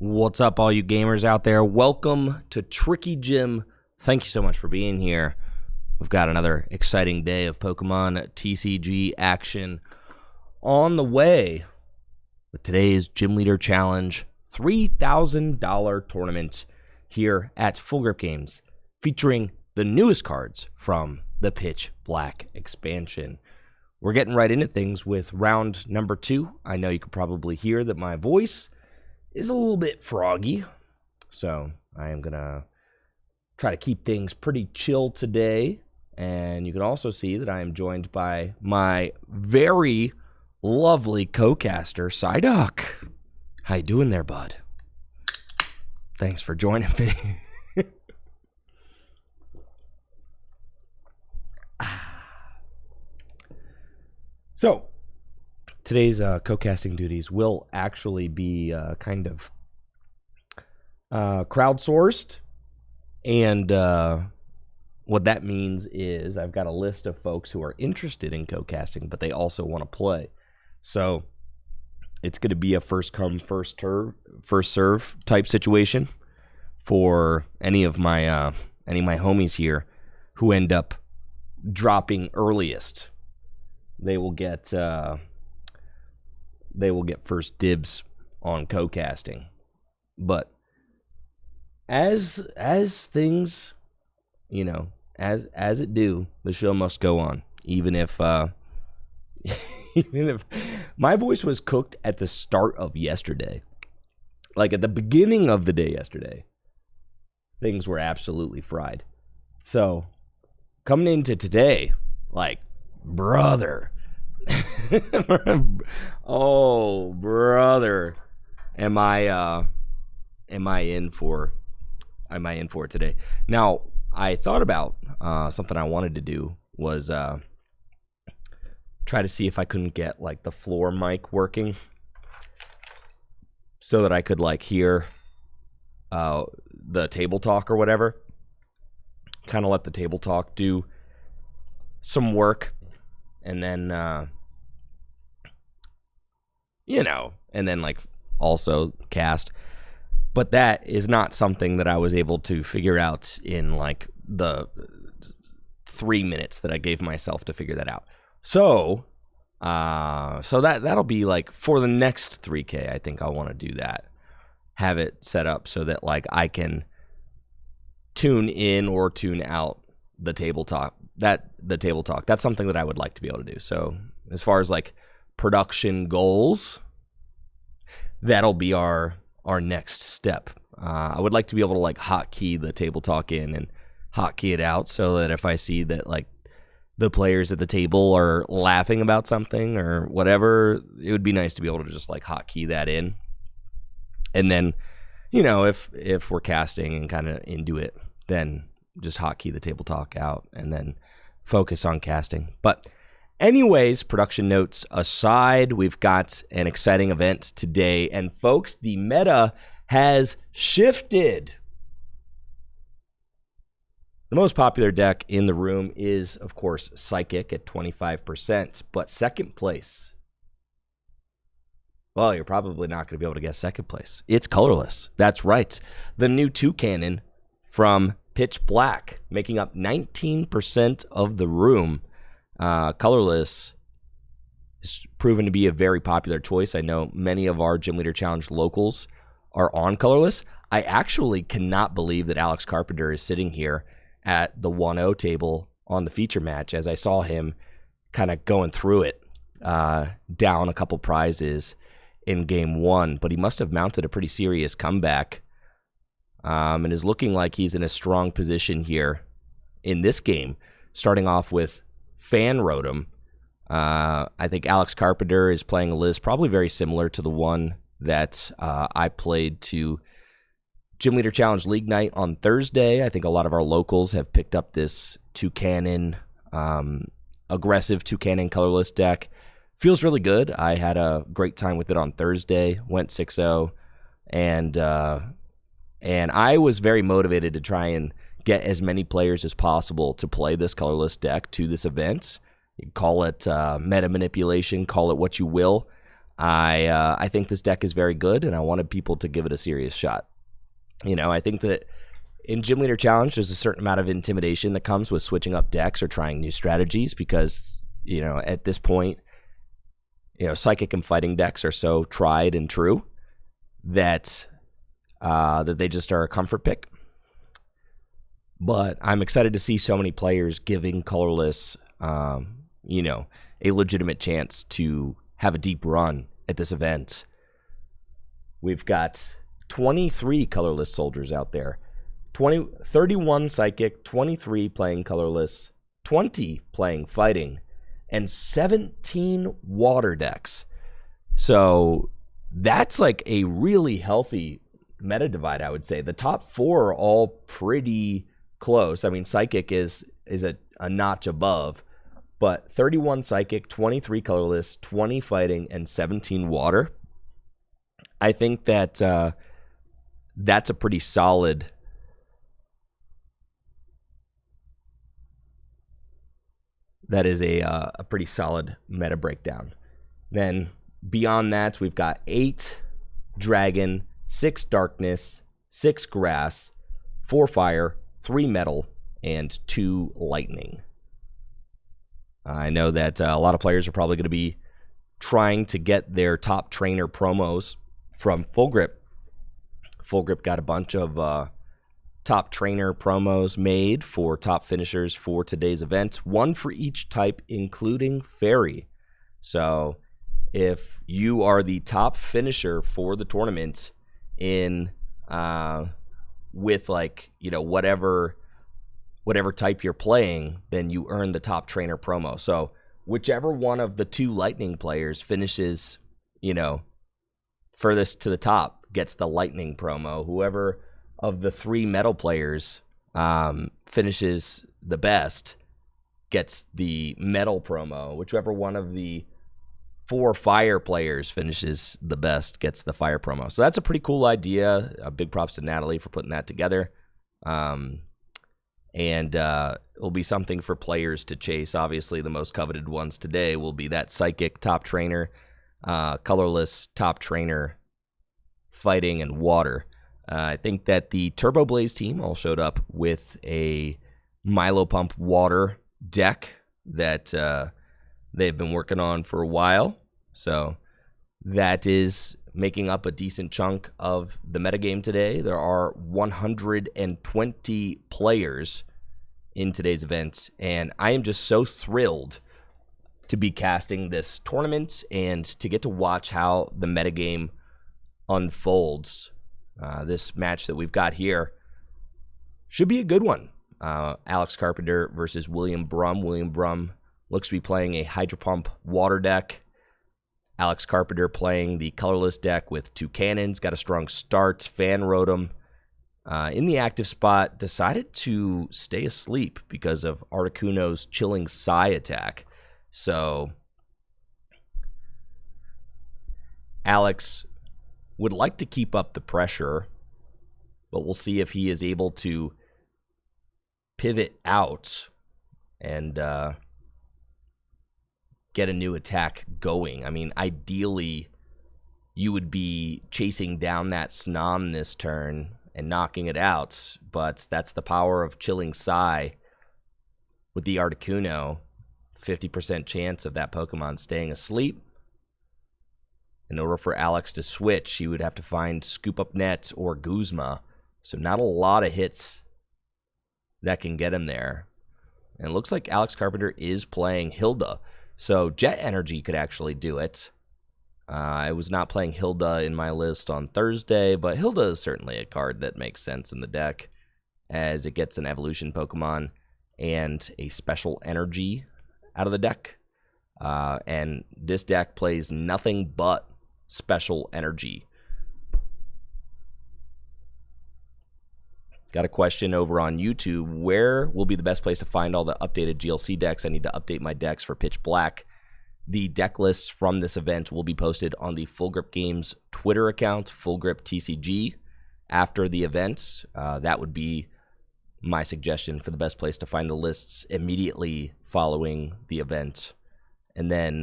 What's up, all you gamers out there? Welcome to Tricky Jim. Thank you so much for being here. We've got another exciting day of Pokemon TCG action on the way with today's Gym Leader Challenge $3,000 tournament here at Full Grip Games, featuring the newest cards from the Pitch Black expansion. We're getting right into things with round number 2. I know you could probably hear that my voice is a little bit froggy, so I am going to try to keep things pretty chill today. And you can also see that I am joined by my very lovely co-caster, Psyduck. How you doing there, bud? Thanks for joining me. So, today's co-casting duties will actually be kind of crowdsourced, and what that means is I've got a list of folks who are interested in co-casting, but they also want to play. So it's going to be a first come, first serve type situation for any of my homies here who end up dropping earliest. They will get first dibs on co-casting. But as things, you know, as it do, the show must go on. Even if my voice was cooked at the start of yesterday, like at the beginning of the day yesterday, things were absolutely fried. So coming into today, like, brother, oh brother, am I in for it today? Now, I thought about something I wanted to do was try to see if I couldn't get like the floor mic working so that I could like hear the table talk or whatever. Kind of let the table talk do some work, and then and then like also cast. But that is not something that I was able to figure out in like the 3 minutes that I gave myself to figure that out. So that'll be like for the next 3K. I think I want to do that. Have it set up so that like I can tune in or tune out the table talk. That's something that I would like to be able to do. So as far as like production goals, that'll be our next step. I would like to be able to like hotkey the table talk in and hotkey it out, so that if I see that like the players at the table are laughing about something or whatever, it would be nice to be able to just like hotkey that in. And then, you know, if we're casting and kind of into it, then just hotkey the table talk out and then focus on casting. But anyways, production notes aside, we've got an exciting event today. And folks, the meta has shifted. The most popular deck in the room is, of course, Psychic at 25%. But second place, well, you're probably not going to be able to guess second place. It's colorless. That's right. The new Toucannon from Pitch Black, making up 19% of the room. Colorless is proven to be a very popular choice. I know many of our Gym Leader Challenge locals are on colorless. I actually cannot believe that Alex Carpenter is sitting here at the 1-0 table on the feature match, as I saw him kind of going through it, down a couple prizes in game 1. But he must have mounted a pretty serious comeback, and is looking like he's in a strong position here in this game, starting off with Fan Rotom. I think Alex Carpenter is playing a list probably very similar to the one that I played to Gym Leader Challenge League Night on Thursday. I think a lot of our locals have picked up this Toucannon, aggressive Toucannon colorless deck. Feels really good. I had a great time with it on Thursday, went 6-0, and I was very motivated to try and get as many players as possible to play this colorless deck to this event. You call it meta manipulation, call it what you will. I think this deck is very good, and I wanted people to give it a serious shot. You know, I think that in Gym Leader Challenge, there's a certain amount of intimidation that comes with switching up decks or trying new strategies because, you know, at this point, you know, Psychic and Fighting decks are so tried and true that that they just are a comfort pick. But I'm excited to see so many players giving Colorless, you know, a legitimate chance to have a deep run at this event. We've got 23 Colorless soldiers out there. 31 Psychic, 23 playing Colorless, 20 playing Fighting, and 17 Water decks. So that's like a really healthy meta divide, I would say. The top four are all pretty close. I mean, Psychic is a notch above, but 31 Psychic, 23 Colorless, 20 Fighting, and 17 Water. I think that that's a pretty solid. That is a pretty solid meta breakdown. Then beyond that, we've got 8 Dragon, 6 Darkness, 6 Grass, 4 Fire, 3 Metal, and 2 Lightning. I know that a lot of players are probably going to be trying to get their top trainer promos from Full Grip. Full Grip got a bunch of top trainer promos made for top finishers for today's event. One for each type, including Fairy. So if you are the top finisher for the tournament in with, like, you know, whatever type you're playing, then you earn the top trainer promo. So whichever one of the 2 Lightning players finishes, you know, furthest to the top gets the Lightning promo. Whoever of the 3 Metal players finishes the best gets the Metal promo. Whichever one of the 4 Fire players finishes the best gets the Fire promo. So that's a pretty cool idea. Big props to Natalie for putting that together. And it'll be something for players to chase. Obviously, the most coveted ones today will be that Psychic top trainer, Colorless top trainer, Fighting, and Water. I think that the Turbo Blaze team all showed up with a Milo Pump Water deck that they've been working on for a while. So that is making up a decent chunk of the metagame today. There are 120 players in today's event, and I am just so thrilled to be casting this tournament and to get to watch how the metagame unfolds. This match that we've got here should be a good one. Alex Carpenter versus William Brum. William Brum looks to be playing a Hydro Pump Water deck. Alex Carpenter playing the colorless deck with Toucannons. Got a strong start. Fan Rotom in the active spot. Decided to stay asleep because of Articuno's Chilling Sigh attack. So Alex would like to keep up the pressure, but we'll see if he is able to pivot out and get a new attack going. I mean, ideally, you would be chasing down that Snom this turn and knocking it out, but that's the power of Chilling Sigh with the Articuno. 50% chance of that Pokemon staying asleep. In order for Alex to switch, he would have to find Scoop Up Net or Guzma. So not a lot of hits that can get him there. And it looks like Alex Carpenter is playing Hilda. So Jet Energy could actually do it. I was not playing Hilda in my list on Thursday, but Hilda is certainly a card that makes sense in the deck as it gets an evolution Pokemon and a special energy out of the deck. And this deck plays nothing but special energy. Got a question over on YouTube. Where will be the best place to find all the updated GLC decks? I need to update my decks for Pitch Black. The deck lists from this event will be posted on the Full Grip Games Twitter account, Full Grip TCG, after the event. That would be my suggestion for the best place to find the lists immediately following the event. And then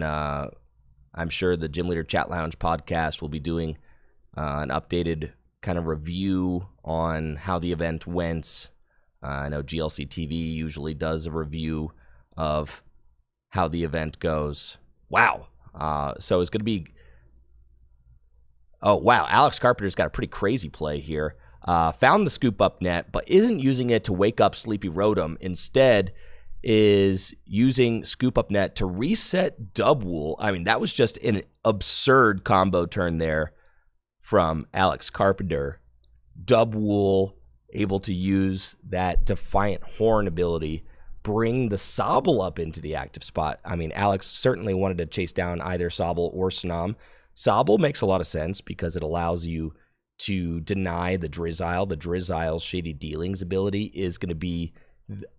I'm sure the Gym Leader Chat Lounge podcast will be doing an updated kind of review on how the event went. I know GLC TV usually does a review of how the event goes. Wow. So it's going to be... Oh, wow. Alex Carpenter's got a pretty crazy play here. Found the scoop up net, but isn't using it to wake up Sleepy Rotom. Instead, is using scoop up net to reset Dubwool. I mean, that was just an absurd combo turn there from Alex Carpenter. Dubwool able to use that Defiant Horn ability, bring the Sobble up into the active spot. I mean, Alex certainly wanted to chase down either Sobble or Snom. Sobble makes a lot of sense because it allows you to deny the Drizzile. The Drizzile's Shady Dealings ability is going to be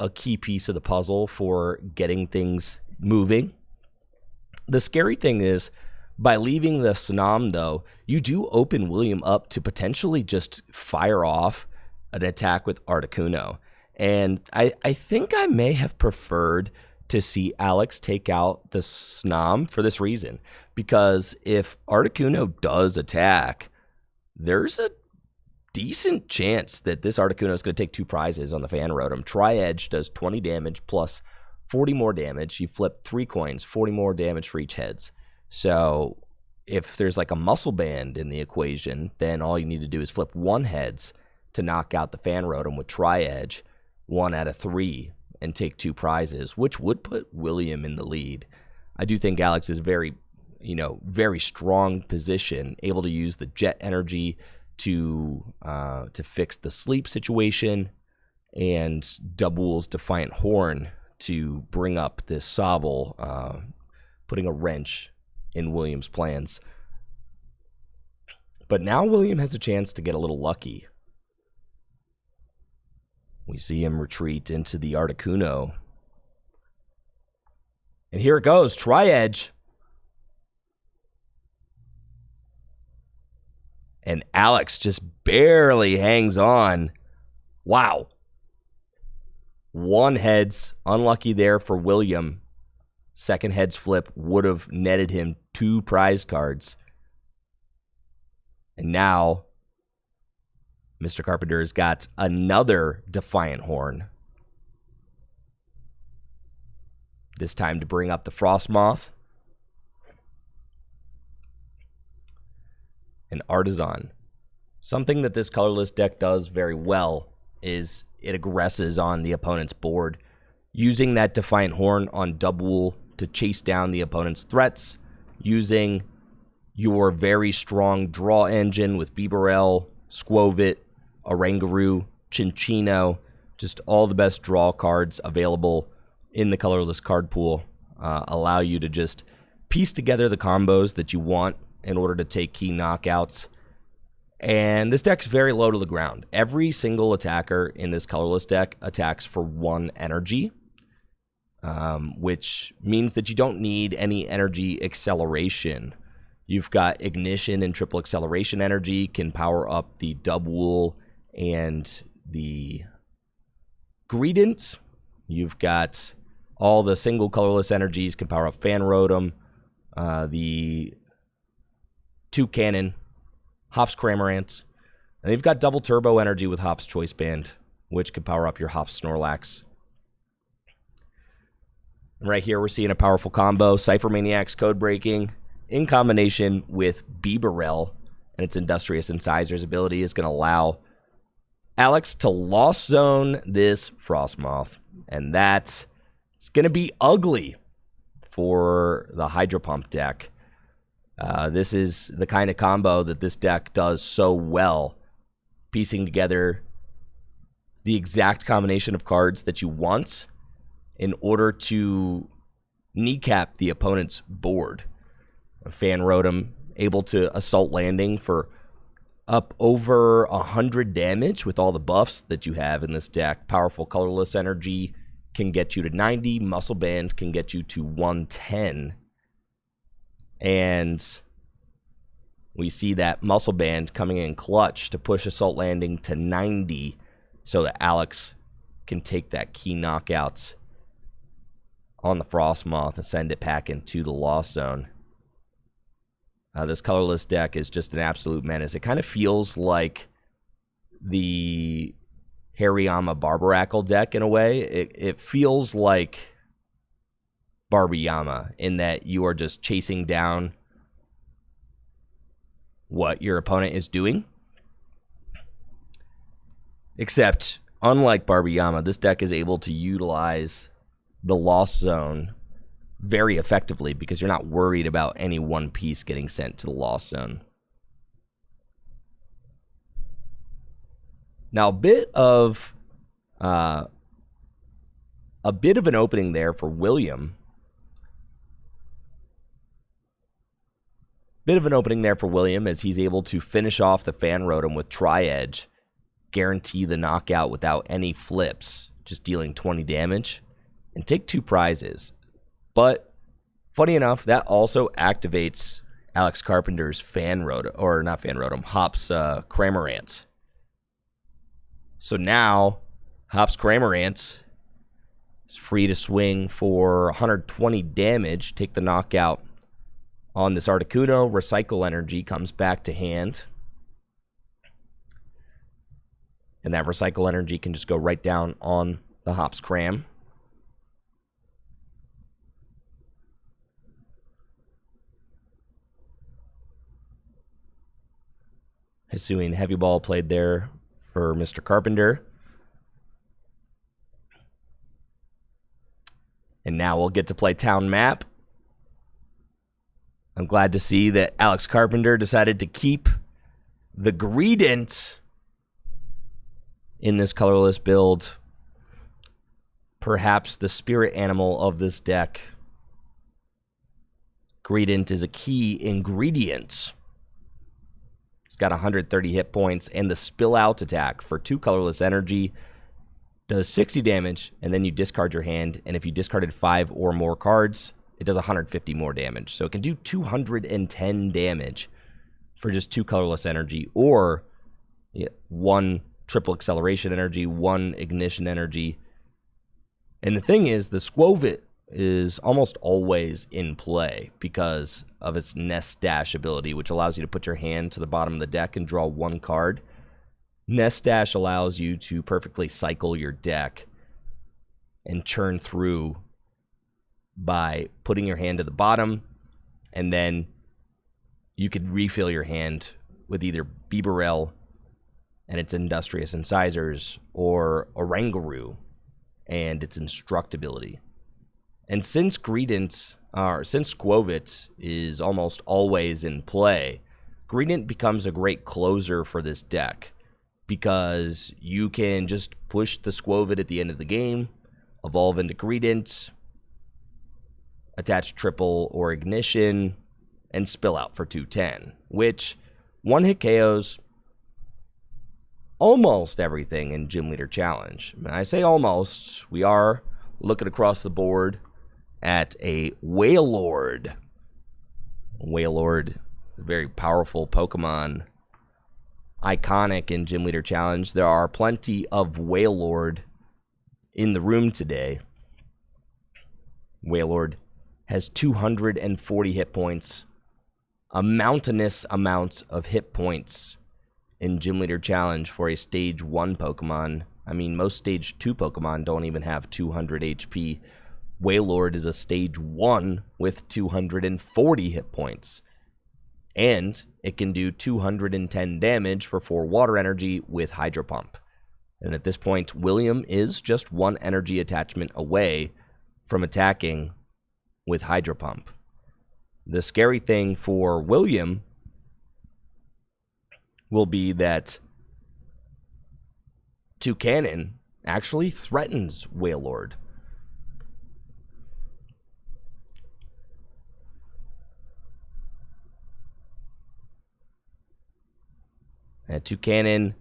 a key piece of the puzzle for getting things moving. The scary thing is, by leaving the Snom, though, you do open William up to potentially just fire off an attack with Articuno. And I think I may have preferred to see Alex take out the Snom for this reason. Because if Articuno does attack, there's a decent chance that this Articuno is going to take 2 prizes on the Fan Rotom. Tri-Edge does 20 damage plus 40 more damage. You flip 3 coins, 40 more damage for each heads. So if there's like a Muscle Band in the equation, then all you need to do is flip 1 heads to knock out the Fan Rotom with Tri-Edge, 1 out of 3, and take 2 prizes, which would put William in the lead. I do think Alex is very strong position, able to use the Jet Energy to fix the sleep situation, and Dubwool's Defiant Horn to bring up this Sobble, putting a wrench in William's plans. But now William has a chance to get a little lucky. We see him retreat into the Articuno. And here it goes, Tri-Edge. And Alex just barely hangs on. Wow. 1 heads, unlucky there for William. 2nd heads flip would have netted him 2 prize cards. And now Mr. Carpenter's got another Defiant Horn. This time to bring up the Frostmoth. And Artisan. Something that this colorless deck does very well is it aggresses on the opponent's board, using that Defiant Horn on Dubwool to chase down the opponent's threats, using your very strong draw engine with Bibarel, Squovit, Oranguru, Chinchino, just all the best draw cards available in the colorless card pool, allow you to just piece together the combos that you want in order to take key knockouts. And this deck's very low to the ground. Every single attacker in this colorless deck attacks for 1 energy, which means that you don't need any energy acceleration. You've got Ignition and Triple Acceleration energy, can power up the Dubwool and the Greedent. You've got all the single colorless energies, can power up Fan Rotom, the Toucannon, Hops Cramorant, and you've got double turbo energy with Hops Choice Band, which can power up your Hops Snorlax. And right here, we're seeing a powerful combo, Cypher Maniac's Code Breaking, in combination with Bibarel and its Industrious Incisors ability is going to allow Alex to Lost Zone this Frostmoth, and that's going to be ugly for the Hydro Pump deck. This is the kind of combo that this deck does so well, piecing together the exact combination of cards that you want in order to kneecap the opponent's board. Fan Rotom able to Assault Landing for up over 100 damage with all the buffs that you have in this deck. Powerful colorless energy can get you to 90. Muscle Band can get you to 110. And we see that Muscle Band coming in clutch to push Assault Landing to 90 so that Alex can take that key knockout on the Frostmoth and send it back into the Lost Zone. This colorless deck is just an absolute menace. It kind of feels like the Hariyama Barbaracle deck in a way. It feels like Barbiyama in that you are just chasing down what your opponent is doing. Except, unlike Barbiyama, this deck is able to utilize the Lost Zone very effectively because you're not worried about any one piece getting sent to the Lost Zone. Now, a bit of an opening there for William. Bit of an opening there for William as he's able to finish off the Fan Rotom with Tri-Edge, guarantee the knockout without any flips, just dealing 20 damage, and take 2 prizes. But, funny enough, that also activates Alex Carpenter's Hops Cramorant. So now, Hops Cramorant is free to swing for 120 damage, take the knockout on this Articuno. Recycle Energy comes back to hand. And that Recycle Energy can just go right down on the Hops Cram. Hisuian Heavy Ball played there for Mr. Carpenter. And now we'll get to play Town Map. I'm glad to see that Alex Carpenter decided to keep the Greedent in this colorless build. Perhaps the spirit animal of this deck. Greedent is a key ingredient. It's got 130 hit points, and the Spill Out attack for 2 colorless energy does 60 damage, and then you discard your hand, and if you discarded 5 or more cards, it does 150 more damage. So it can do 210 damage for just 2 colorless energy, or 1 triple acceleration energy, 1 ignition energy. And the thing is, the Squovit is almost always in play because of its Nest Dash ability, which allows you to put your hand to the bottom of the deck and draw 1 card. Nest Dash allows you to perfectly cycle your deck and churn through by putting your hand to the bottom, and then you could refill your hand with either Bibarel and its Industrious Incisors, or Oranguru and its Instructability. And since since Squovit is almost always in play, Greedent becomes a great closer for this deck because you can just push the Squovit at the end of the game, evolve into Greedent, attach triple or ignition, and Spill Out for 210, which one-hit KOs almost everything in Gym Leader Challenge. When I say almost, we are looking across the board at a Wailord. Wailord, a very powerful Pokemon, iconic in Gym Leader Challenge. There are plenty of Wailord in the room today. Wailord has 240 hit points, a mountainous amount of hit points in Gym Leader Challenge for a Stage 1 Pokemon. I mean, most Stage 2 Pokemon don't even have 200 HP. Wailord is a Stage 1 with 240 hit points. And it can do 210 damage for 4 water energy with Hydro Pump. And at this point, William is just 1 energy attachment away from attacking with Hydro Pump. The scary thing for William will be that Toucannon actually threatens Wailord. And Toucannon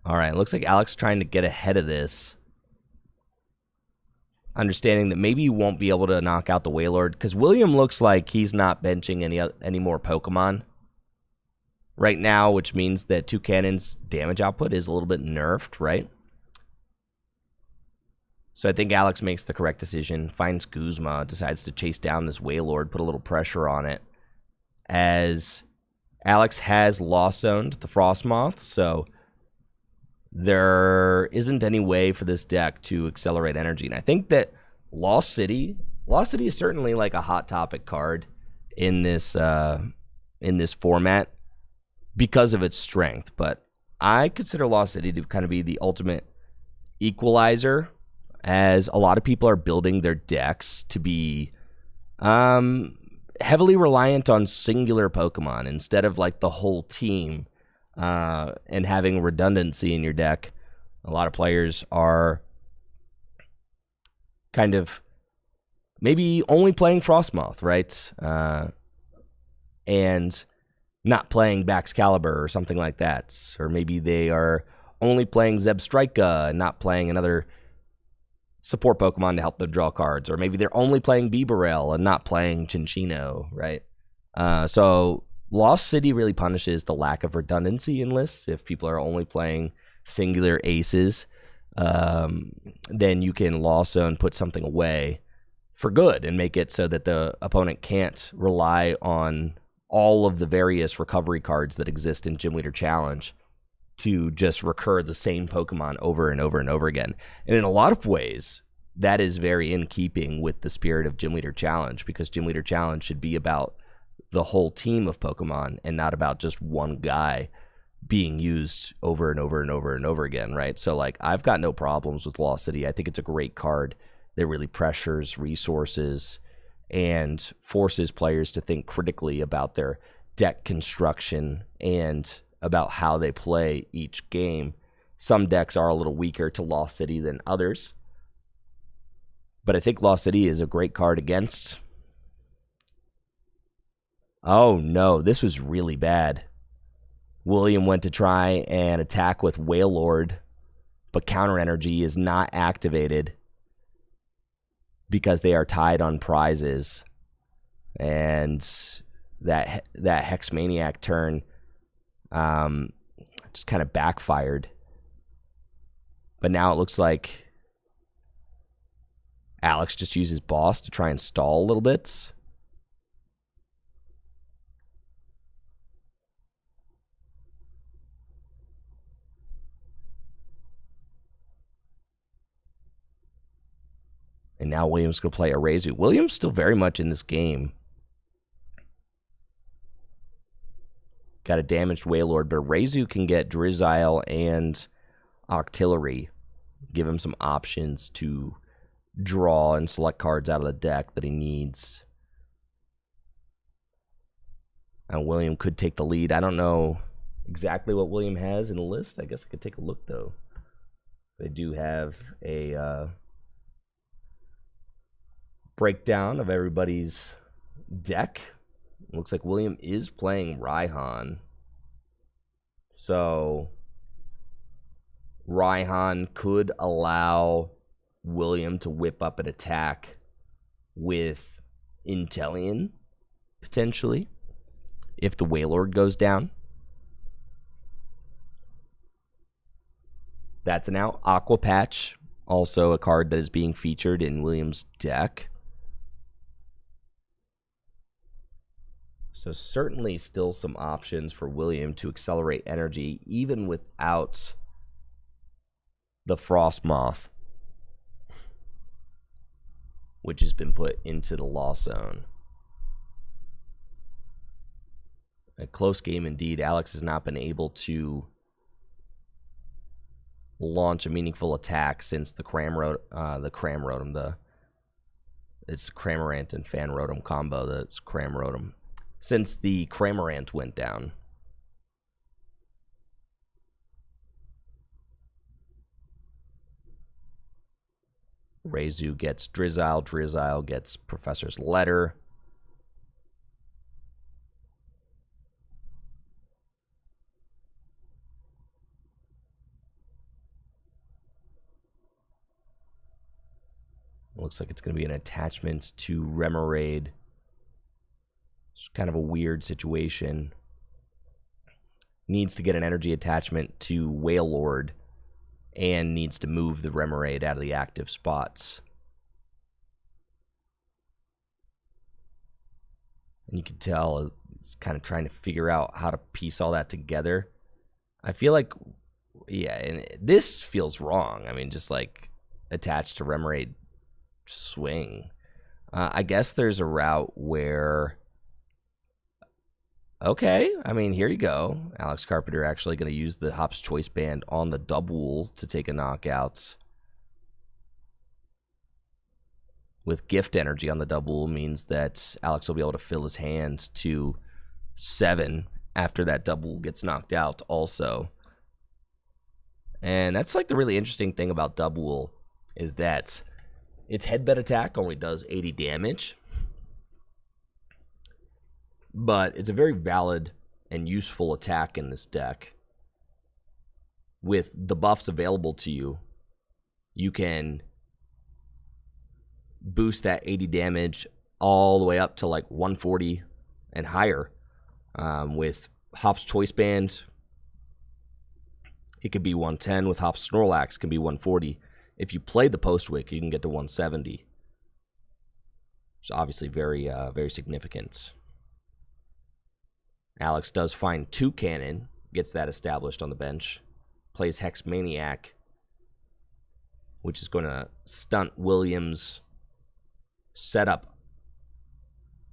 all right, looks like Alex trying to get ahead of this, understanding that maybe you won't be able to knock out the Wailord, because William looks like he's not benching any more Pokemon right now, which means that Toucannon's damage output is a little bit nerfed, right? So I think Alex makes the correct decision, finds Guzma, decides to chase down this Wailord, put a little pressure on it, as Alex has Lost Zoned the Frostmoth, so there isn't any way for this deck to accelerate energy. And I think that Lost City is certainly like a hot topic card in this format because of its strength, but I consider Lost City to kind of be the ultimate equalizer, as a lot of people are building their decks to be heavily reliant on singular Pokemon instead of like the whole team, and having redundancy in your deck. A lot of players are kind of maybe only playing Frostmoth, right? And not playing Baxcalibur or something like that. Or maybe they are only playing Zebstrika and not playing another support Pokemon to help them draw cards. Or maybe they're only playing Bibarel and not playing Chinchino, right? So Lost City really punishes the lack of redundancy in lists. If people are only playing singular aces, then you can Lost Zone, put something away for good, and make it so that the opponent can't rely on all of the various recovery cards that exist in Gym Leader Challenge to just recur the same Pokemon over and over and over again. And in a lot of ways, that is very in keeping with the spirit of Gym Leader Challenge, because Gym Leader Challenge should be about the whole team of Pokemon and not about just one guy being used over and over and over and over again, right? So, like, I've got no problems with Lost City. I think it's a great card that really pressures resources and forces players to think critically about their deck construction and about how they play each game. Some decks are a little weaker to Lost City than others, but I think Lost City is a great card against. Oh no, this was really bad. William went to try and attack with Wailord, but Counter Energy is not activated because they are tied on prizes. And that Hexmaniac turn just kind of backfired. But now it looks like Alex just uses Boss to try and stall a little bit. And now William's going to play Arazu. William's still very much in this game. Got a damaged Wailord, but Arazu can get Drizzile and Octillery. Give him some options to draw and select cards out of the deck that he needs. And William could take the lead. I don't know exactly what William has in the list. I guess I could take a look, though. They do have a breakdown of everybody's deck. Looks like William is playing Raihan. So Raihan could allow William to whip up an attack with Inteleon, potentially, if the Wailord goes down. That's an out. Aqua Patch, also a card that is being featured in William's deck. So certainly still some options for William to accelerate energy, even without the Frostmoth, which has been put into the Lost Zone. A close game indeed. Alex has not been able to launch a meaningful attack since the Cramrotom, it's Cramorant and Fanrotom combo that's Cramrotom. Since the Cramorant went down. Razu gets Drizzile. Drizzile gets Professor's Letter. Looks like it's going to be an attachment to Remoraid. It's kind of a weird situation. Needs to get an energy attachment to Wailord and needs to move the Remoraid out of the active spots. And you can tell it's kind of trying to figure out how to piece all that together. I feel like, yeah, and this feels wrong. I mean, just like attached to Remoraid swing. I guess there's a route where, okay, I mean, here you go. Alex Carpenter actually going to use the Hop's Choice Band on the Double to take a knockout. With gift energy on the Double means that Alex will be able to fill his hand to 7 after that Double gets knocked out also. And that's like the really interesting thing about Double is that its headbutt attack only does 80 damage. But it's a very valid and useful attack in this deck. With the buffs available to you, you can boost that 80 damage all the way up to like 140 and higher. With Hop's Choice Band, it could be 110. With Hop's Snorlax, it can be 140. If you play the Postwick, you can get to 170. It's obviously very, very significant. Alex does find Toucannon, gets that established on the bench. Plays Hex Maniac, which is going to stunt Williams' setup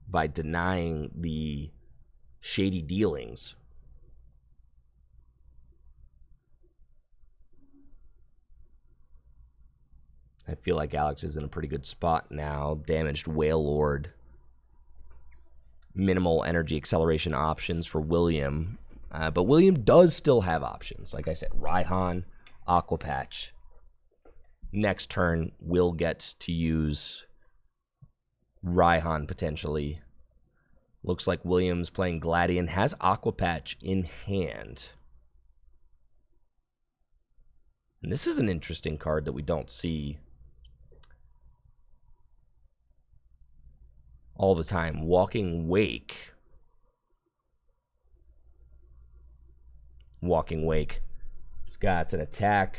by denying the shady dealings. I feel like Alex is in a pretty good spot now. Damaged Wailord. Minimal energy acceleration options for William. But William does still have options. Like I said, Raihan, Aqua Patch. Next turn, we'll get to use Raihan potentially. Looks like William's playing Gladion. Has Aqua Patch in hand. And this is an interesting card that we don't see all the time. Walking Wake. Walking Wake. It's got an attack.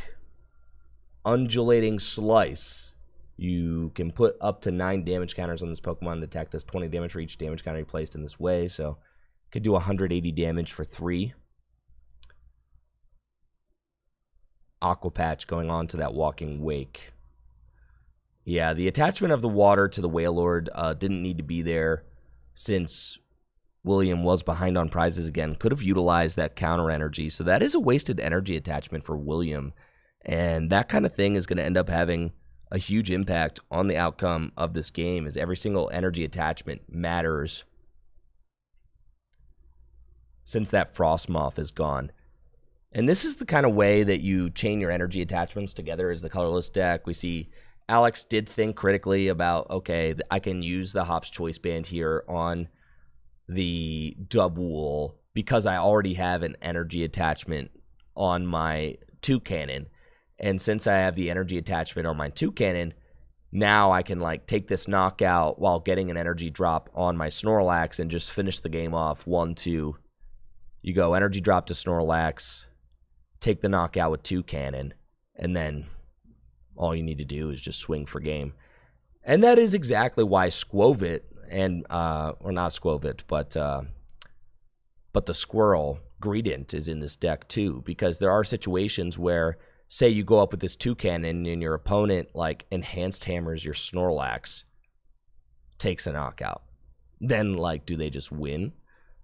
Undulating Slice. You can put up to 9 damage counters on this Pokemon. The attack does 20 damage for each damage counter placed in this way. So could do 180 damage for 3. Aqua Patch going on to that Walking Wake. Yeah, the attachment of the water to the Wailord didn't need to be there since William was behind on prizes again. Could have utilized that counter energy. So that is a wasted energy attachment for William. And that kind of thing is going to end up having a huge impact on the outcome of this game, as every single energy attachment matters since that Frostmoth is gone. And this is the kind of way that you chain your energy attachments together as the colorless deck. We see Alex did think critically about, okay, I can use the Hop's Choice Band here on the Double because I already have an energy attachment on my Toucannon. And since I have the energy attachment on my Toucannon, now I can like take this knockout while getting an energy drop on my Snorlax and just finish the game off 1-2. You go energy drop to Snorlax, take the knockout with Toucannon, and then all you need to do is just swing for game. And that is exactly why Squovit and or not Squovit, but the Squirrel Greedent is in this deck too, because there are situations where, say you go up with this Toucannon and your opponent like enhanced hammers your Snorlax, takes a knockout. Then like, do they just win?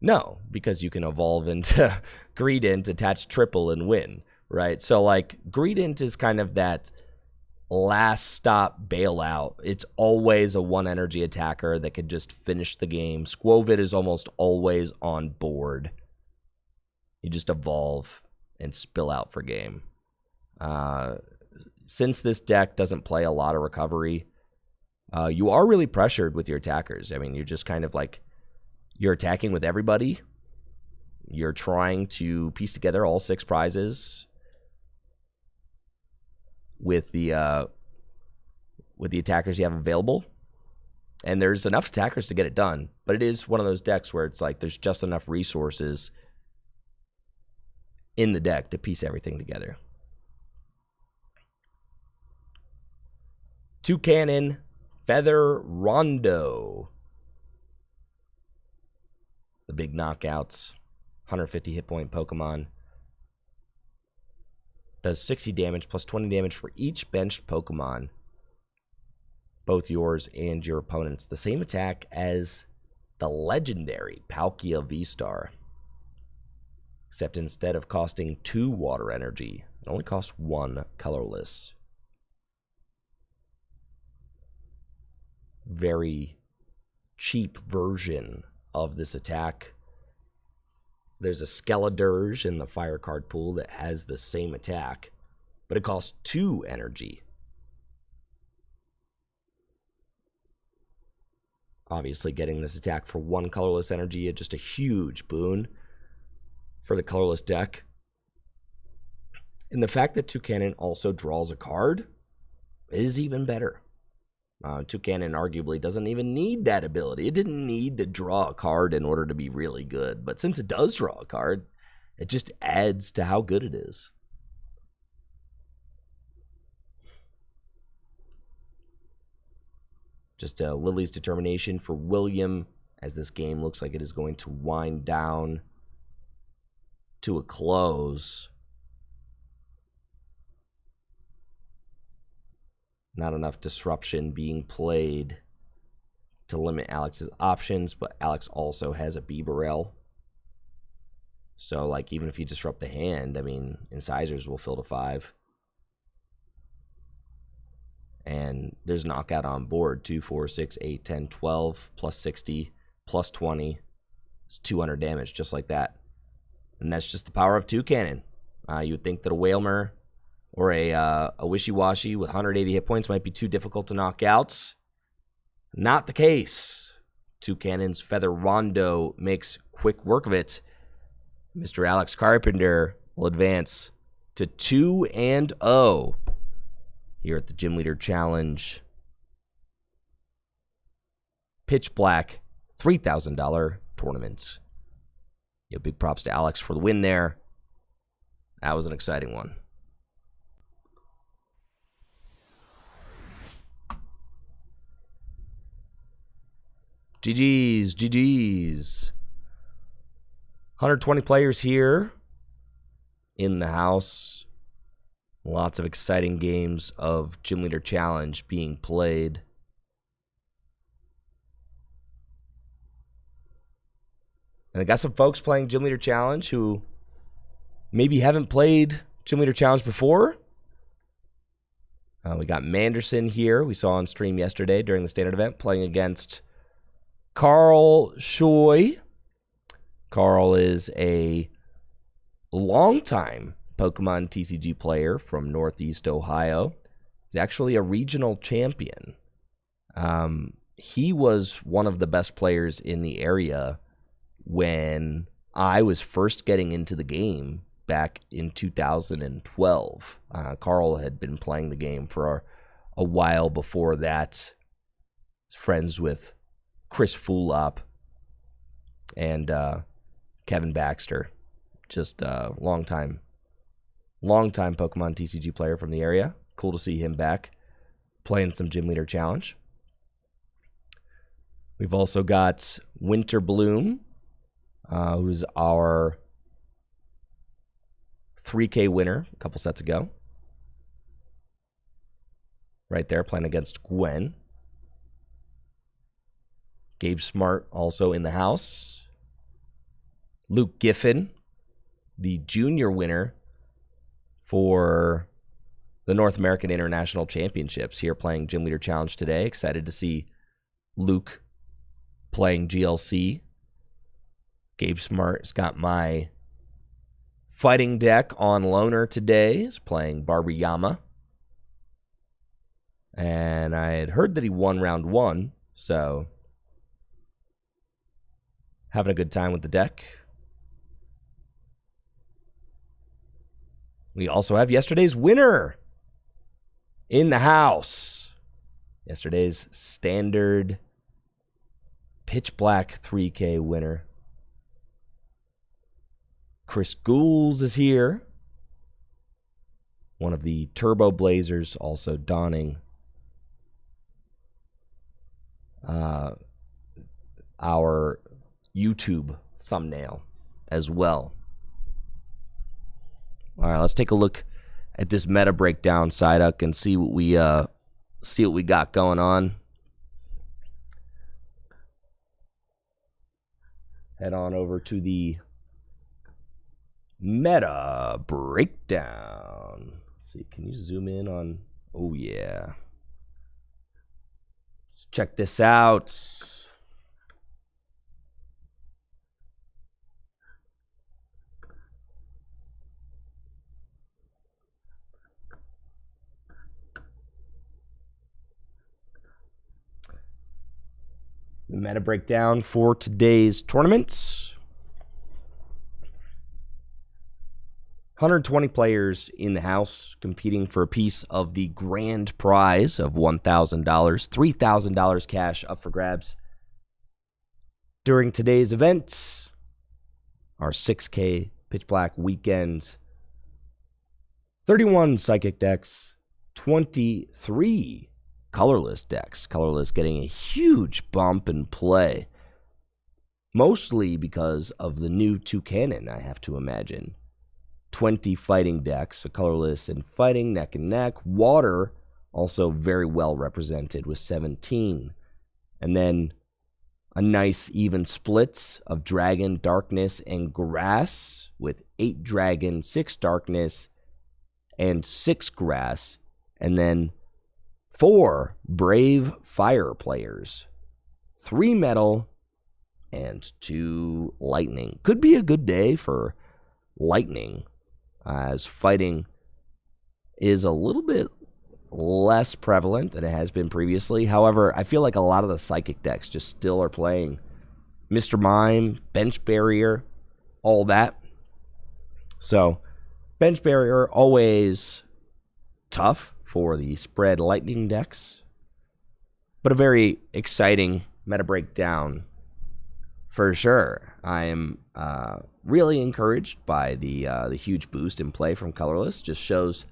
No, because you can evolve into Greedent, attach triple, and win, right? So like Greedent is kind of that last stop bailout. It's always a 1 energy attacker that could just finish the game. Squovit is almost always on board. You just evolve and spill out for game. Since this deck doesn't play a lot of recovery, you are really pressured with your attackers. I mean, you're just kind of like, you're attacking with everybody. You're trying to piece together all 6 prizes with the attackers you have available. And there's enough attackers to get it done. But it is one of those decks where it's like there's just enough resources in the deck to piece everything together. Toucannon Feather Rondo. The big knockouts. 150 hit point Pokemon. Does 60 damage plus 20 damage for each benched Pokemon. Both yours and your opponent's. The same attack as the legendary Palkia V-Star. Except instead of costing 2 water energy, it only costs 1 colorless. Very cheap version of this attack. There's a Skeledirge in the fire card pool that has the same attack, but it costs 2 energy. Obviously, getting this attack for 1 colorless energy is just a huge boon for the colorless deck. And the fact that Toucannon also draws a card is even better. Toucannon arguably doesn't even need that ability. It didn't need to draw a card in order to be really good. But since it does draw a card, it just adds to how good it is. Just Lily's Determination for William, as this game looks like it is going to wind down to a close. Not enough disruption being played to limit Alex's options, but Alex also has a Bibarel. So, like, even if you disrupt the hand, I mean, Incisors will fill to 5. And there's knockout on board. 2, 4, 6, 8, 10, 12, plus 60, plus 20. It's 200 damage, just like that. And that's just the power of Toucannon. You would think that a Whalmer or a Wishy-Washy with 180 hit points might be too difficult to knock out. Not the case. Toucannon's Feather Rondo makes quick work of it. Mr. Alex Carpenter will advance to 2-0 here at the Gym Leader Challenge. Pitch Black $3,000 tournament. Big props to Alex for the win there. That was an exciting one. GG's, GG's. 120 players here in the house. Lots of exciting games of Gym Leader Challenge being played. And I got some folks playing Gym Leader Challenge who maybe haven't played Gym Leader Challenge before. We got Manderson here. We saw on stream yesterday during the standard event playing against Carl Shoy. Carl is a longtime Pokemon TCG player from Northeast Ohio. He's actually a regional champion. He was one of the best players in the area when I was first getting into the game back in 2012. Carl had been playing the game for a while before that. Friends with Chris Fulop and Kevin Baxter. Just a long-time Pokemon TCG player from the area. Cool to see him back playing some Gym Leader Challenge. We've also got Winter Bloom, who's our 3K winner a couple sets ago. Right there, playing against Gwen. Gabe Smart also in the house. Luke Giffen, the junior winner for the North American International Championships, here playing Gym Leader Challenge today. Excited to see Luke playing GLC. Gabe Smart's got my fighting deck on loaner today. He's playing Barbiyama. And I had heard that he won round 1, so having a good time with the deck. We also have yesterday's winner in the house. Yesterday's standard Pitch Black 3K winner. Chris Ghouls is here. One of the Turbo Blazers, also donning our YouTube thumbnail as well. All right, let's take a look at this meta breakdown, Psyduck, and see what we got going on. Head on over to the meta breakdown. Let's see, can you zoom in on? Oh yeah. Let's check this out. The meta breakdown for today's tournaments. 120 players in the house competing for a piece of the grand prize of $1,000, $3,000 cash up for grabs. During today's events, our 6K Pitch Black weekend, 31 psychic decks, 23 colorless decks. Colorless getting a huge bump in play. Mostly because of the new Toucannon, I have to imagine. 20 fighting decks, so colorless and fighting, neck and neck. Water, also very well represented with 17. And then a nice even splits of dragon, darkness, and grass with 8 dragon, 6 darkness, and 6 grass. And then 4 brave fire players, 3 metal, and 2 lightning. Could be a good day for lightning, as fighting is a little bit less prevalent than it has been previously. However, I feel like a lot of the psychic decks just still are playing Mr. Mime, Bench Barrier, all that. So, Bench Barrier always tough for the spread lightning decks, but a very exciting meta breakdown for sure. I am really encouraged by the huge boost in play from colorless. Just shows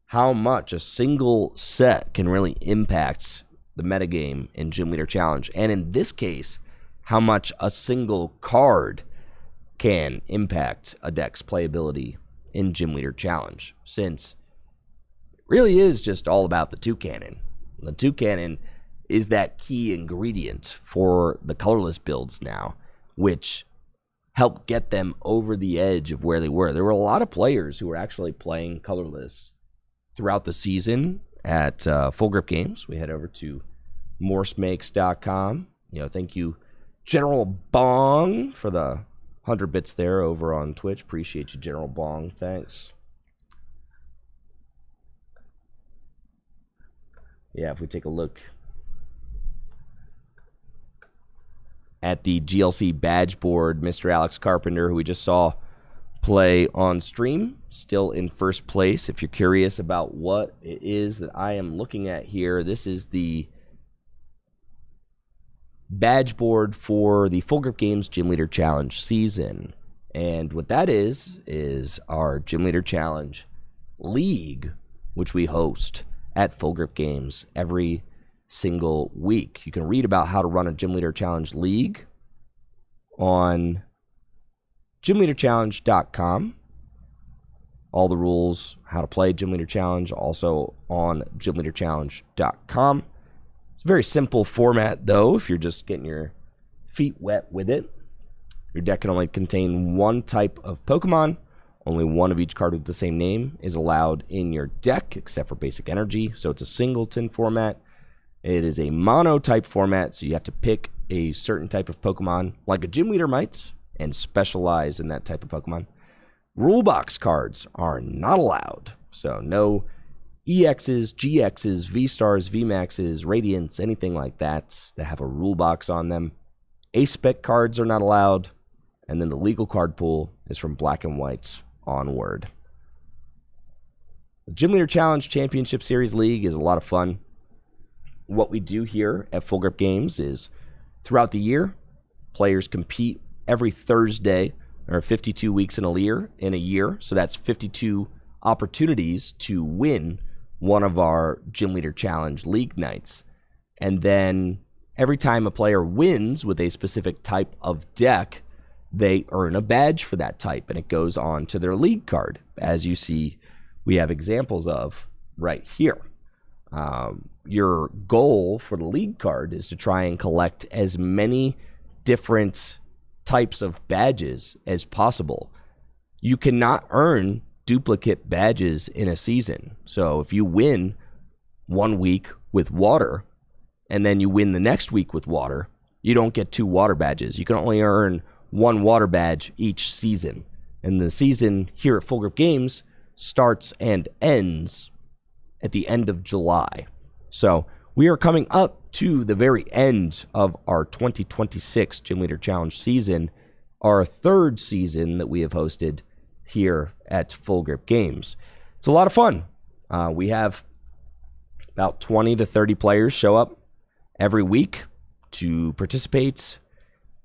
how much a single set can really impact the metagame in Gym Leader Challenge, and in this case, how much a single card can impact a deck's playability in Gym Leader Challenge, since really is just all about the Toucannon. The Toucannon is that key ingredient for the colorless builds now, which helped get them over the edge of where they were. There were a lot of players who were actually playing colorless throughout the season at Full Grip Games. We head over to morsemakes.com. Thank you, General Bong, for the 100 bits there over on Twitch. Appreciate you, General Bong. Thanks. Yeah, if we take a look at the GLC badge board, Mr. Alex Carpenter, who we just saw play on stream, still in first place. If you're curious about what it is that I am looking at here, this is the badge board for the Full Grip Games Gym Leader Challenge season. And what that is our Gym Leader Challenge League, which we host at Full Grip Games every single week. You can read about how to run a Gym Leader Challenge League on gymleaderchallenge.com. All the rules, how to play Gym Leader Challenge, also on gymleaderchallenge.com. It's a very simple format, though, if you're just getting your feet wet with it. Your deck can only contain one type of Pokemon. Only one of each card with the same name is allowed in your deck, except for basic energy. So it's a singleton format. It is a mono-type format, so you have to pick a certain type of Pokemon, like a gym leader might, and specialize in that type of Pokemon. Rulebox cards are not allowed. So no EXs, GXs, V-Stars, VMAXs, Radiants, anything like that have a rule box on them. A-Spec cards are not allowed. And then the legal card pool is from Black and White onward. The Gym Leader Challenge Championship Series League is a lot of fun. What we do here at Full Grip Games is throughout the year, players compete every Thursday. There are 52 weeks in a year, so that's 52 opportunities to win one of our Gym Leader Challenge League nights. And then every time a player wins with a specific type of deck, they earn a badge for that type, and it goes on to their league card, as you see we have examples of right here. Your goal for the league card is to try and collect as many different types of badges as possible. You cannot earn duplicate badges in a season. So if you win 1 week with water, and then you win the next week with water, you don't get 2 water badges. You can only earn 1 water badge each season. And the season here at Full Grip Games starts and ends at the end of July. So we are coming up to the very end of our 2026 Gym Leader Challenge season, our 3rd season that we have hosted here at Full Grip Games. It's a lot of fun. We have about 20 to 30 players show up every week to participate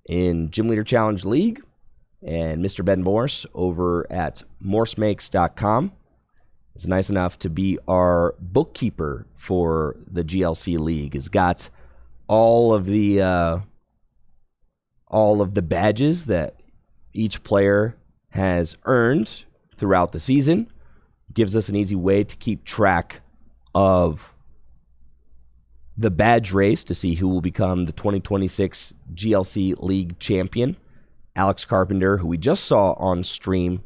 in Gym Leader Challenge League, and Mr. Ben Morse over at morsemakes.com is nice enough to be our bookkeeper for the GLC League. Has got all of the badges that each player has earned throughout the season. Gives us an easy way to keep track of the badge race to see who will become the 2026 GLC League champion. Alex Carpenter, who we just saw on stream,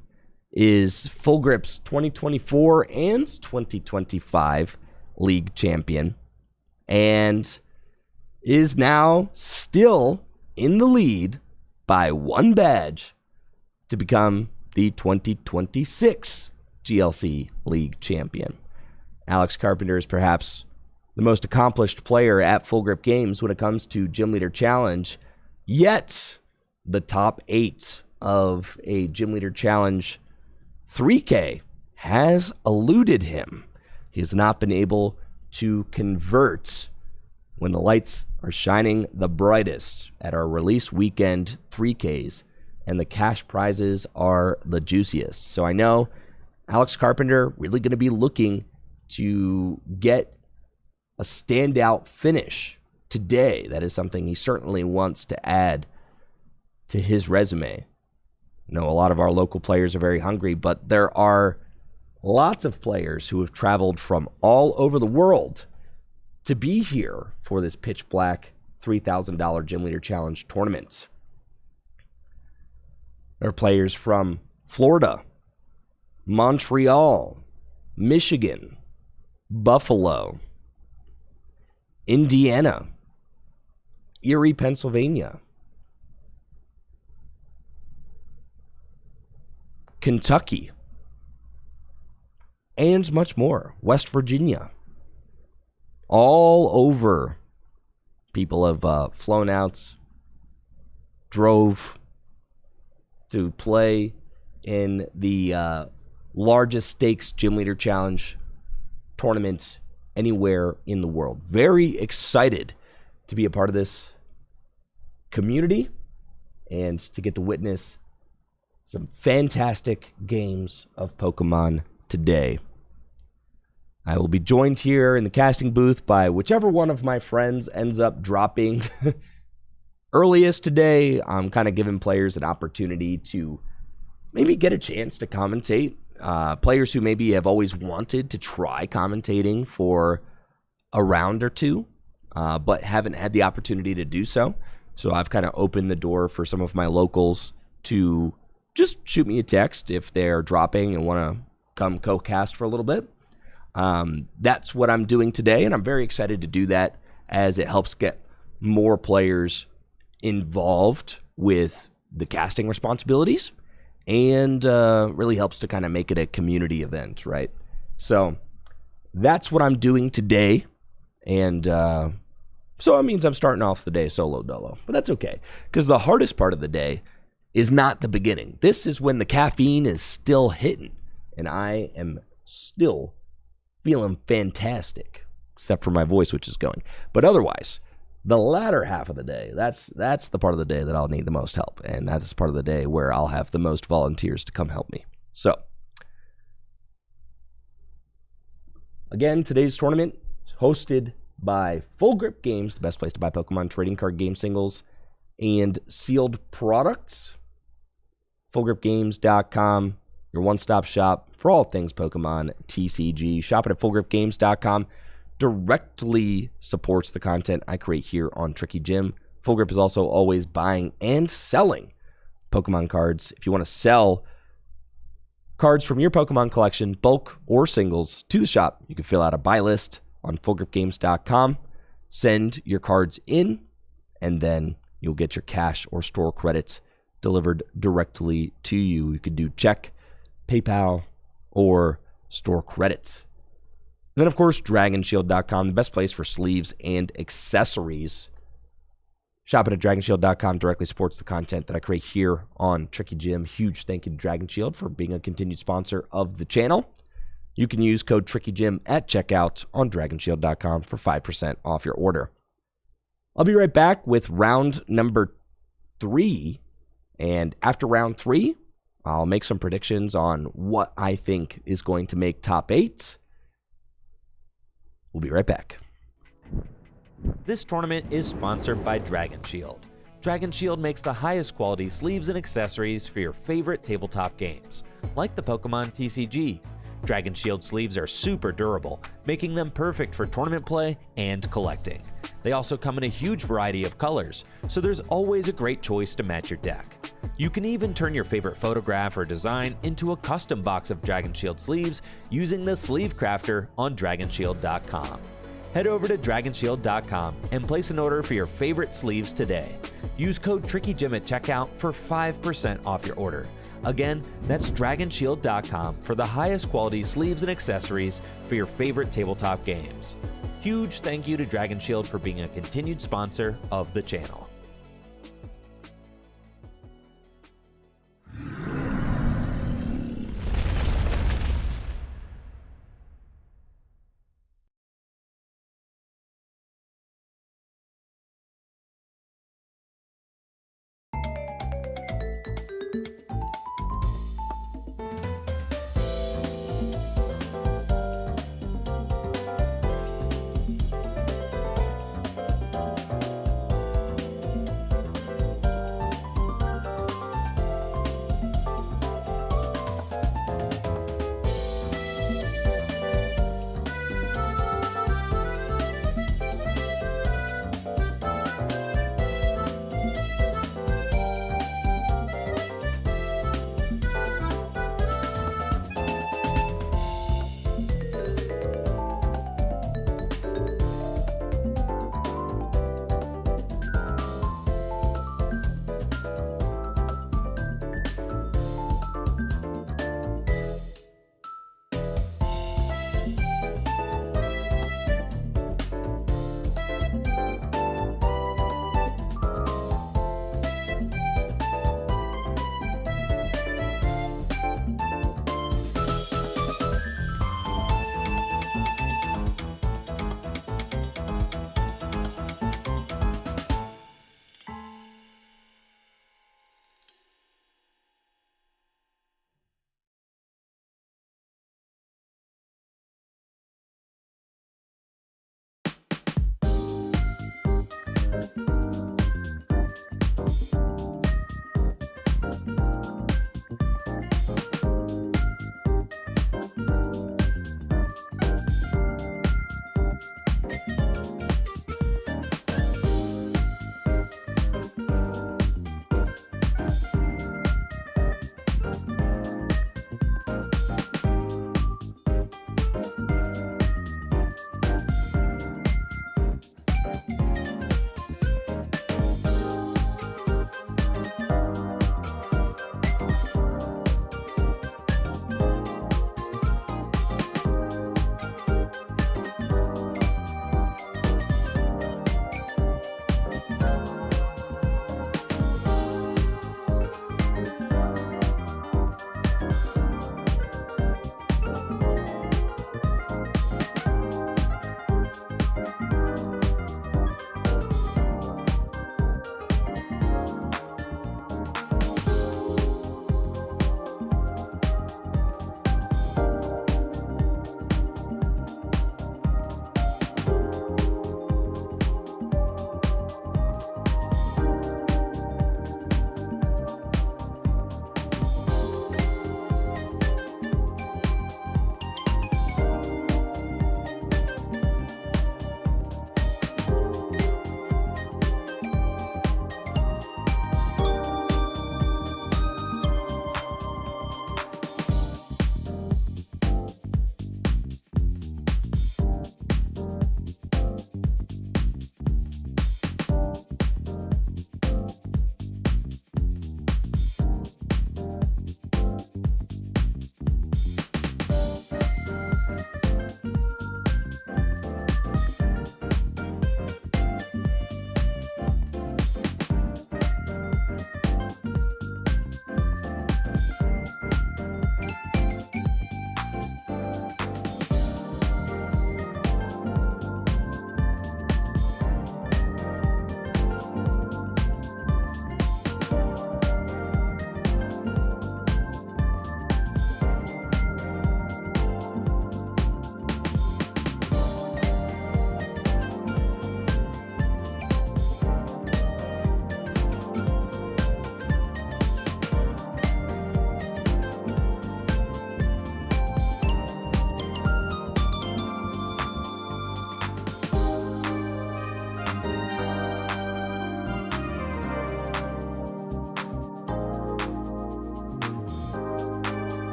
is Full Grip's 2024 and 2025 league champion, and is now still in the lead by 1 badge to become the 2026 GLC League champion. Alex Carpenter is perhaps the most accomplished player at Full Grip Games when it comes to Gym Leader Challenge, yet the top 8 of a Gym Leader Challenge 3K has eluded him. He has not been able to convert when the lights are shining the brightest at our release weekend 3Ks, and the cash prizes are the juiciest. So I know Alex Carpenter really going to be looking to get a standout finish today. That is something he certainly wants to add to his resume. I know a lot of our local players are very hungry, but there are lots of players who have traveled from all over the world to be here for this Pitch Black $3,000 Gym Leader Challenge tournament. There are players from Florida, Montreal, Michigan, Buffalo, Indiana, Erie, Pennsylvania, Kentucky, and much more. West Virginia. All over. People have flown out, drove to play in the largest stakes Gym Leader Challenge tournament anywhere in the world. Very excited to be a part of this community and to get to witness some fantastic games of Pokemon today. I will be joined here in the casting booth by whichever one of my friends ends up dropping earliest today. I'm kind of giving players an opportunity to maybe get a chance to commentate. Players who maybe have always wanted to try commentating for a round or two, but haven't had the opportunity to do so. So I've kind of opened the door for some of my locals to just shoot me a text if they're dropping and want to come co-cast for a little bit. That's what I'm doing today, and I'm very excited to do that as it helps get more players involved with the casting responsibilities, and really helps to kind of make it a community event, right? So that's what I'm doing today, and so it means I'm starting off the day solo dolo, but that's okay, because the hardest part of the day is not the beginning. This is when the caffeine is still hitting, and I am still feeling fantastic, except for my voice, which is going. But otherwise, the latter half of the day, that's the part of the day that I'll need the most help, and that's part of the day where I'll have the most volunteers to come help me. So, again, today's tournament is hosted by Full Grip Games, the best place to buy Pokemon trading card game singles and sealed products. FullGripGames.com, your one-stop shop for all things Pokemon TCG. Shop it at FullGripGames.com. Directly supports the content I create here on Tricky Gym. Full Grip is also always buying and selling Pokemon cards. If you want to sell cards from your Pokemon collection, bulk or singles, to the shop, you can fill out a buy list on FullGripGames.com. Send your cards in, and then you'll get your cash or store credits delivered directly to you. You could do check, PayPal, or store credits. And then, of course, DragonShield.com, the best place for sleeves and accessories. Shopping at DragonShield.com directly supports the content that I create here on Tricky Gym. Huge thank you to Dragon Shield for being a continued sponsor of the channel. You can use code TrickyGym at checkout on DragonShield.com for 5% off your order. I'll be right back with round number 3. And after round 3, I'll make some predictions on what I think is going to make top 8. We'll be right back. This tournament is sponsored by Dragon Shield. Dragon Shield makes the highest quality sleeves and accessories for your favorite tabletop games, like the Pokemon TCG. Dragon Shield sleeves are super durable, making them perfect for tournament play and collecting. They also come in a huge variety of colors, so there's always a great choice to match your deck. You can even turn your favorite photograph or design into a custom box of Dragon Shield sleeves using the Sleeve Crafter on DragonShield.com. Head over to DragonShield.com and place an order for your favorite sleeves today. Use code TrickyGym at checkout for 5% off your order. Again, that's DragonShield.com for the highest quality sleeves and accessories for your favorite tabletop games. Huge thank you to Dragon Shield for being a continued sponsor of the channel.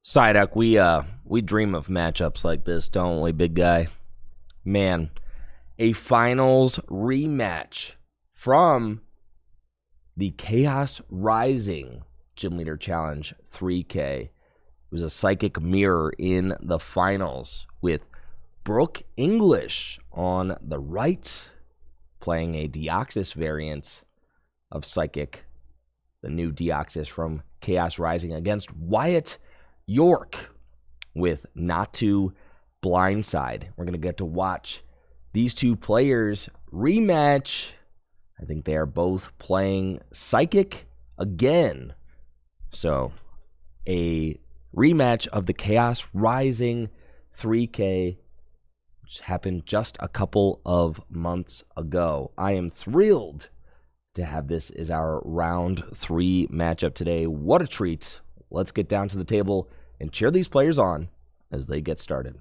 Psyduck, we dream of matchups like this, don't we, big guy? Man, a finals rematch from the Chaos Rising Gym Leader Challenge 3K. It was a psychic mirror in the finals with Brooke English on the right, playing a Deoxys variant of Psychic, the new Deoxys from Chaos Rising, against Wyatt York with Natu Blindside. We're going to get to watch these two players rematch. I think they are both playing Psychic again. So, a rematch of the Chaos Rising 3K, which happened just a couple of months ago. I am thrilled to have this as our round 3 matchup today. What a treat. Let's get down to the table and cheer these players on as they get started.